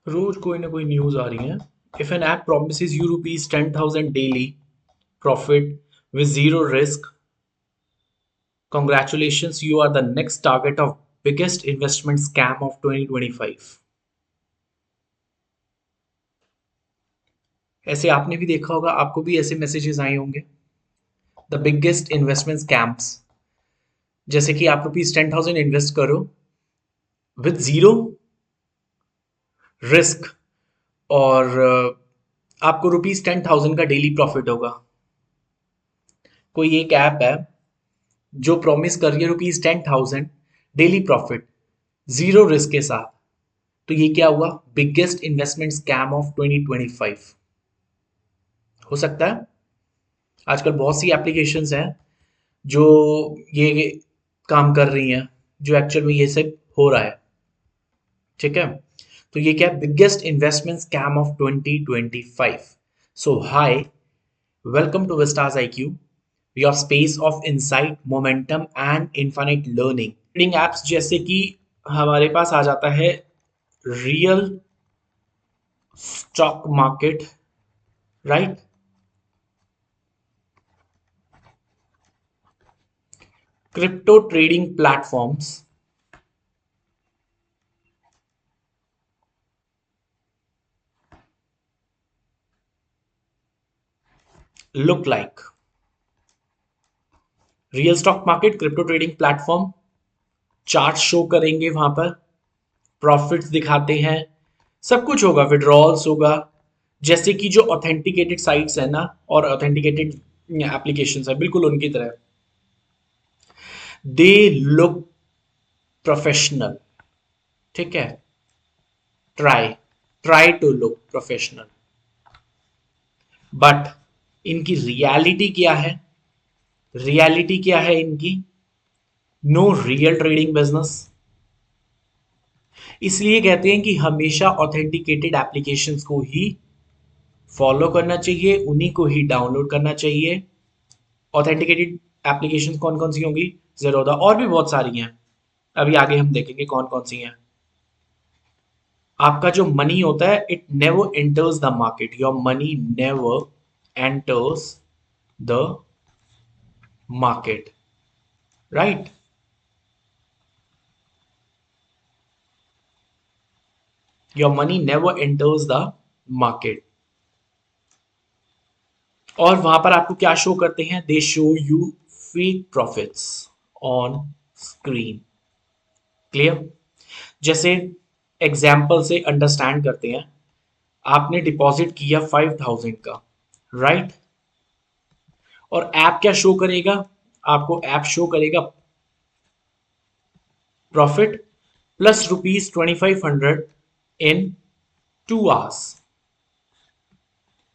रोज कोई ना कोई न्यूज आ रही है. If an app promises you rupees 10,000 daily profit with zero risk, congratulations, you are the next target of biggest investment scam of 2025. ऐसे आपने भी देखा होगा, आपको भी ऐसे मैसेजेस आए होंगे. द बिगेस्ट इन्वेस्टमेंट स्कैम्स, जैसे कि आप रुपीज 10,000 इन्वेस्ट करो विद जीरो रिस्क, और आपको रुपीज 10,000 का डेली प्रॉफिट होगा. कोई एक ऐप है जो प्रॉमिस कर रही है rupees 10,000 daily profit zero risk के साथ. तो ये क्या हुआ? बिगेस्ट इन्वेस्टमेंट स्कैम ऑफ 2025 हो सकता है. आजकल बहुत सी एप्लीकेशंस हैं जो ये काम कर रही हैं, जो एक्चुअल में ये सब हो रहा है. ठीक है. तो ये क्या है? Biggest investment scam of 2025. So hi, welcome to Vistas IQ, your space of insight, momentum and infinite learning. Trading apps जैसे कि हमारे पास आ जाता है real stock market, right. Crypto trading platforms, look like real stock market. Crypto trading platform chart show करेंगे, वहां पर प्रॉफिट्स दिखाते हैं, सब कुछ होगा, विड्रॉल्स होगा. जैसे कि जो ऑथेंटिकेटेड साइट्स है ना, और ऑथेंटिकेटेड एप्लीकेशंस है, बिल्कुल उनकी तरह. They look professional. ठीक है. Try try to look professional, but इनकी रियलिटी क्या है? रियलिटी क्या है इनकी? No real trading business. इसलिए कहते हैं कि हमेशा ऑथेंटिकेटेड एप्लीकेशंस को ही फॉलो करना चाहिए, उन्हीं को ही डाउनलोड करना चाहिए. ऑथेंटिकेटेड एप्लीकेशंस कौन कौन सी होंगी? ज़ेरोदा, और भी बहुत सारी हैं, अभी आगे हम देखेंगे कौन कौन सी हैं. आपका जो मनी होता है, it never enters the market. Your money never enters the market, right. Your money never enters the market. और वहां पर आपको क्या शो करते हैं? दे show you fake profits on screen. Clear? जैसे एग्जाम्पल से अंडरस्टैंड करते हैं. आपने डिपॉजिट किया 5,000 का, राइट. और ऐप क्या शो करेगा? आपको ऐप शो करेगा प्रॉफिट प्लस रुपीज 2,500 इन 2 आवर्स.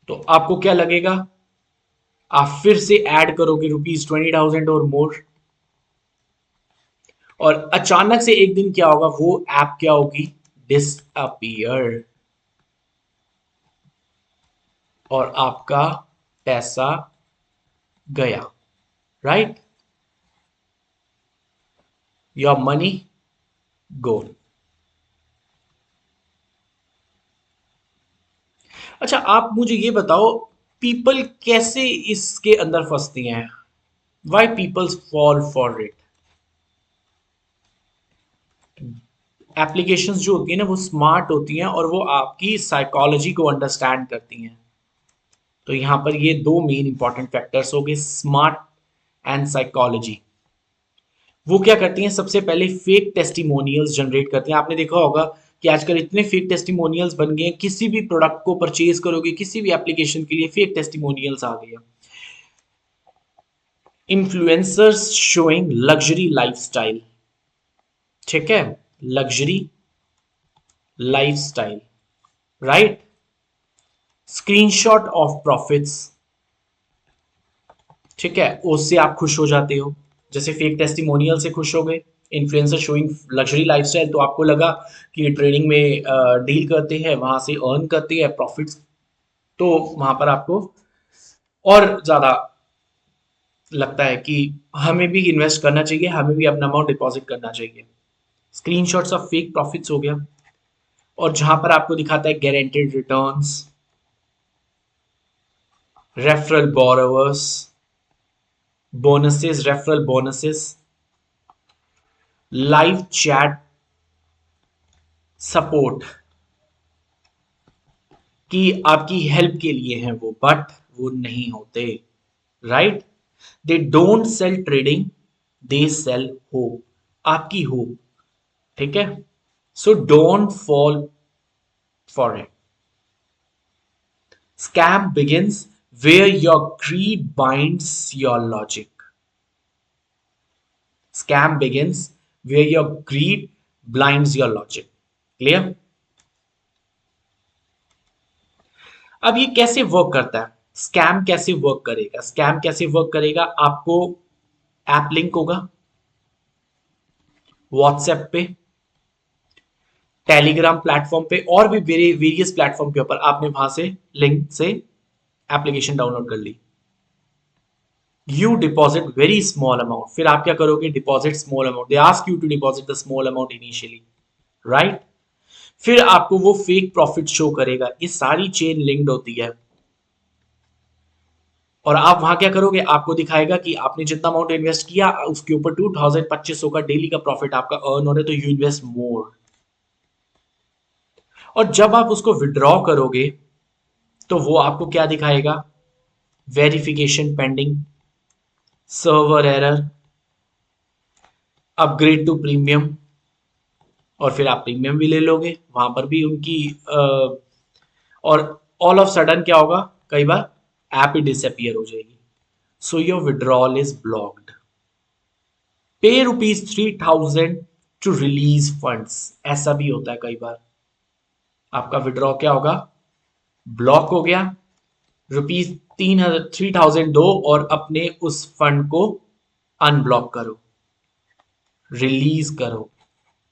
तो आपको क्या लगेगा? आप फिर से ऐड करोगे रुपीज 20,000 और मोर, और अचानक से एक दिन क्या होगा? वो ऐप क्या होगी? डिसअपियर, और आपका पैसा गया, राइट. योर मनी गोन. अच्छा, आप मुझे ये बताओ, पीपल कैसे इसके अंदर फंसती हैं? Why peoples fall for it? Applications जो होती है ना, वो स्मार्ट होती हैं, और वो आपकी साइकोलॉजी को अंडरस्टैंड करती हैं. तो यहाँ पर ये दो मेन इंपॉर्टेंट फैक्टर्स हो गए, स्मार्ट एंड साइकोलॉजी. वो क्या करती हैं? सबसे पहले फेक टेस्टिमोनियल्स जनरेट करती हैं. आपने देखा होगा कि आजकल इतने फेक टेस्टिमोनियल्स बन गए हैं, किसी भी प्रोडक्ट को परचेज करोगे, किसी भी एप्लीकेशन के लिए फेक टेस्टिमोनियल्स आ गए हैं. Influencers showing luxury lifestyle. ठीक है. Luxury lifestyle, right. Screenshot of profits. ठीक है, उससे आप खुश हो जाते हो. जैसे फेक टेस्टिमोनियल से खुश हो गए, इन्फ्लुएंसर शोइंग लग्जरी लाइफस्टाइल, तो आपको लगा कि ये ट्रेडिंग में डील करते हैं, वहां से अर्न करते हैं प्रॉफिट्स. तो वहां पर आपको और ज्यादा लगता है कि हमें भी इन्वेस्ट करना चाहिए, हमें भी अपना अमाउंट डिपॉजिट करना चाहिए. स्क्रीनशॉट्स ऑफ फेक प्रॉफिट्स हो गया. और जहां पर आपको दिखाता है guaranteed returns, referral borrowers, bonuses, referral bonuses, live chat support कि आपकी हेल्प के लिए हैं वो, बट वो नहीं होते, right. They don't sell trading, they sell hope, आपकी होप, ठीक है। So don't fall for it. Scam begins where your greed binds your logic. Scam begins where your greed blinds your logic. Clear? अब ये कैसे work करता है? Scam कैसे work करेगा? स्कैम कैसे वर्क करेगा? आपको ऐप लिंक होगा व्हाट्सएप पे, टेलीग्राम प्लेटफॉर्म पे और भी वेरियस प्लेटफॉर्म के ऊपर आपने वहां से लिंक से एप्लीकेशन डाउनलोड कर ली। You deposit very small amount, फिर आप क्या करोगे? Deposit small amount, they ask you to deposit the small amount initially, right. फिर आपको वो फेक प्रॉफिट शो करेगा। ये सारी चेन लिंक्ड होती है और आप वहां क्या करोगे? आपको दिखाएगा कि आपने जितना अमाउंट इन्वेस्ट किया उसके ऊपर 2200 का डेली का प्रॉफिट आपका अर्न हो रहा है, तो यू इन्वेस्ट मोर। और जब आप उसको विड्रॉ करोगे तो वो आपको क्या दिखाएगा? Verification pending, server error, upgrade to premium, और फिर आप प्रीमियम भी ले लोगे वहां पर भी उनकी और ऑल ऑफ सडन क्या होगा? कई बार ऐप ही डिसअपियर हो जाएगी। So your withdrawal is blocked. पे ₹3000 टू रिलीज फंड्स, ऐसा भी होता है कई बार। आपका विड्रॉ क्या होगा? ब्लॉक हो गया। ₹3000 दो और अपने उस फंड को अनब्लॉक करो, रिलीज करो,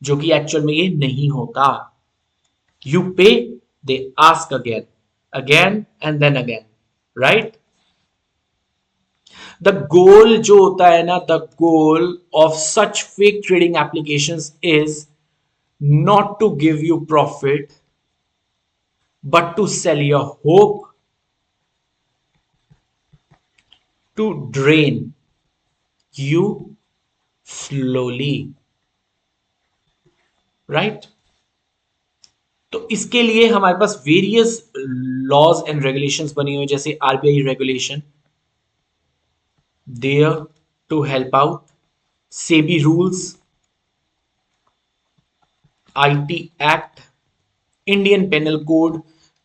जो कि एक्चुअल में ये नहीं होता। You pay, they ask again, again and then again, right. The goal जो होता है ना, the goal of such fake trading applications is not to give you profit but to sell your hope, to drain you slowly, right? तो इसके लिए हमारे पास various laws and regulations बनी हुई, जैसे RBI regulation there to help out, SEBI rules, IT act, Indian penal code,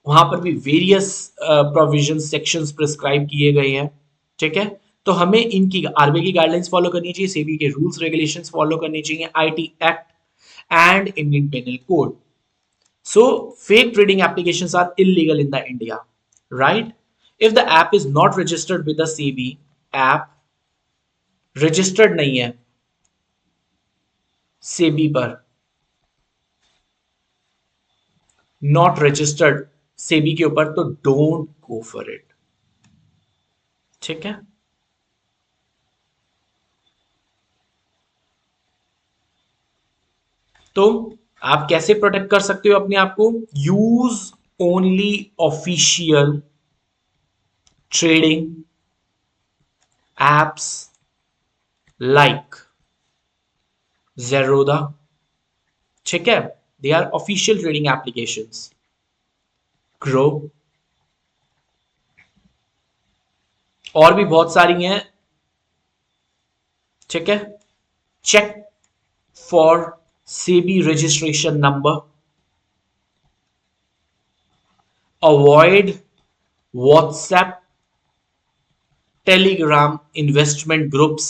वहां पर भी वेरियस प्रोविजन सेक्शंस प्रिस्क्राइब किए गए हैं, ठीक है। तो हमें इनकी आरबीआई की गाइडलाइंस फॉलो करनी चाहिए, सेबी के रूल्स रेगुलेशंस फॉलो करनी चाहिए, IT act and Indian penal code. So fake trading applications are illegal in the India, right. If the app is not registered with the SEBI, app registered नहीं है सेबी पर, not registered SEBI के ऊपर, तो don't go for it, ठीक है। तो आप कैसे प्रोटेक्ट कर सकते हो अपने आप को? Use only official trading apps like Zerodha, ठीक है। They are official trading applications. Groww, और भी बहुत सारी हैं, ठीक है। Check for SEBI registration number, avoid WhatsApp Telegram investment groups,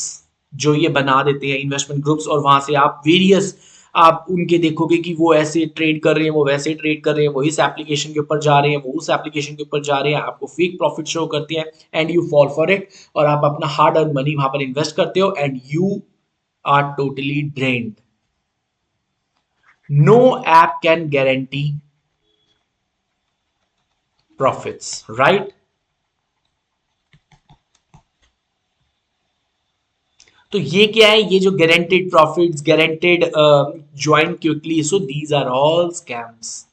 जो ये बना देते हैं इन्वेस्टमेंट ग्रुप्स, और वहां से आप वेरियस आप उनके देखोगे कि वो ऐसे ट्रेड कर रहे हैं, वो वैसे ट्रेड कर रहे हैं, वो इस एप्लीकेशन के ऊपर जा रहे हैं, वो उस एप्लीकेशन के ऊपर जा रहे हैं, आपको फेक प्रॉफिट शो करते हैं and you fall for it, और आप अपना हार्ड अर्न मनी वहां पर इन्वेस्ट करते हो and you are totally drained. No app can guarantee profits, right. तो ये क्या है? ये जो guaranteed profits, guaranteed join quickly, so these are all scams,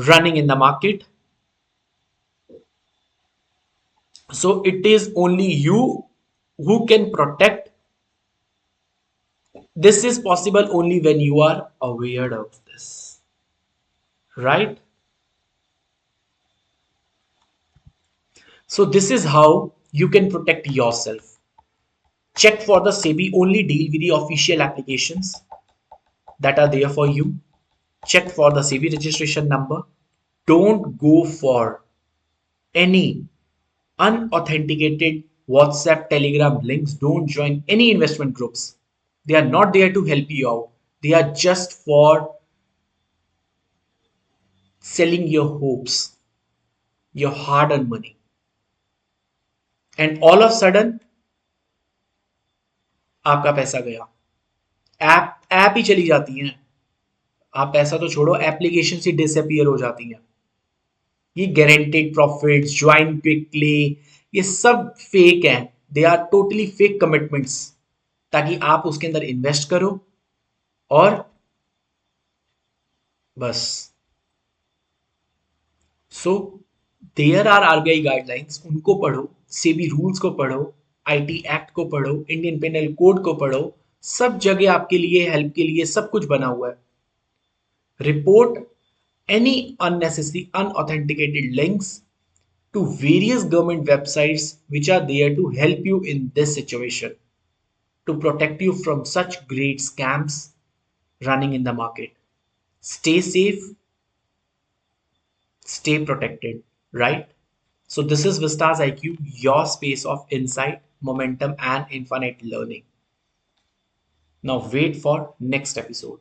running in the market. So it is only you who can protect. This is possible only when you are aware of this, right? So this is how you can protect yourself. Check for the SEBI, only deal with the official applications that are there for you. Check for the SEBI registration number. Don't go for any unauthenticated WhatsApp, Telegram links. Don't join any investment groups. They are not there to help you out. They are just for selling your hopes, your hard earned money. And all of a sudden, आपका पैसा गया. App ही चली जाती हैं. आप पैसा तो छोड़ो, एप्लीकेशन से डिसअपियर हो जाती हैं. ये गारंटेड प्रॉफिट्स, ज्वाइन क्विकली, ये सब फेक हैं. They are totally fake commitments, ताकि आप उसके अंदर इन्वेस्ट करो और बस. So there are RBI guidelines, उनको पढ़ो, सेबी रूल्स को पढ़ो, आईटी एक्ट को पढ़ो, इंडियन पेनल कोड को पढ़ो. सब जगह आपके लिए, हेल्प के लिए सब कुछ बना हुआ है. Report any unnecessary unauthenticated links to various government websites which are there to help you in this situation, to protect you from such great scams running in the market. Stay safe, stay protected, right? So this is Vistas IQ, your space of insight, momentum and infinite learning. Now wait for next episode.